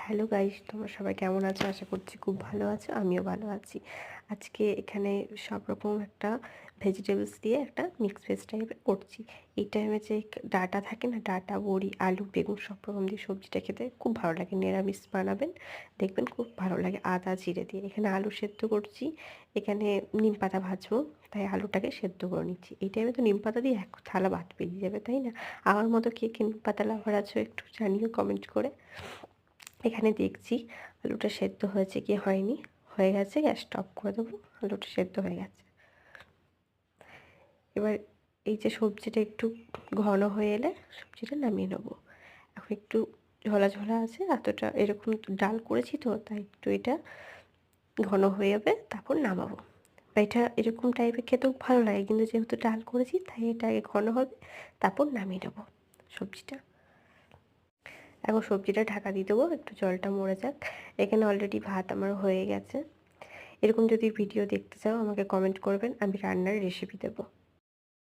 Hello guys, তোমরা সবাই কেমন আছো? আশা করছি খুব ভালো আছো, আমিও ভালো আছি। আজকে এখানে সব রকম একটা ভেজিটেবলস দিয়ে একটা মিক্স ভেজ টাইপের করছি। এই টাইমে যে ডাঁটা থাকে না, ডাঁটা, বড়ি, আলু, বেগুন সব রকম দিয়ে সবজিটা খেতে খুব ভালো লাগে। নিরামিষ বানাবেন, দেখবেন খুব ভালো লাগে আদা জিরে দিয়ে। এখানে আলু সেদ্ধ করছি, এখানে নিম পাতা ভাজবো, তাই আলুটাকে সেদ্ধ করে নিচ্ছি। এই টাইমে তো নিম পাতা দিয়ে এক থালা ভাত বেরিয়ে যাবে, তাই না? আমার মতো কে কে নিম পাতা লাভার আছো একটু জানিও কমেন্ট করে। এখানে দেখছি আলুটা সেদ্ধ হয়েছে কি হয়নি। হয়ে গেছে, গ্যাসটা অফ করে দেবো। আলুটা সেদ্ধ হয়ে গেছে। এবার এই যে সবজিটা একটু ঘন হয়ে এলে সবজিটা নামিয়ে নেবো। এখন একটু ঝোলা ঝোলা আছে, এতটা এরকম ডাল করেছি তো, তাই একটু এটা ঘন হয়ে যাবে, তারপর নামাবো। বা এটা এরকম টাইপের খেতেও ভালো লাগে, কিন্তু যেহেতু ডাল করেছি তাই এটা আগে ঘন হবে, তারপর নামিয়ে নেবো সবজিটা। এখন সবজিটা ঢাকা দিয়ে দেবো, একটু জলটা মরে যাক। এখানে অলরেডি ভাত আমার হয়ে গেছে। এরকম যদি ভিডিও দেখতে চাও আমাকে কমেন্ট করবেন, আমি রান্নার রেসিপি দেবো।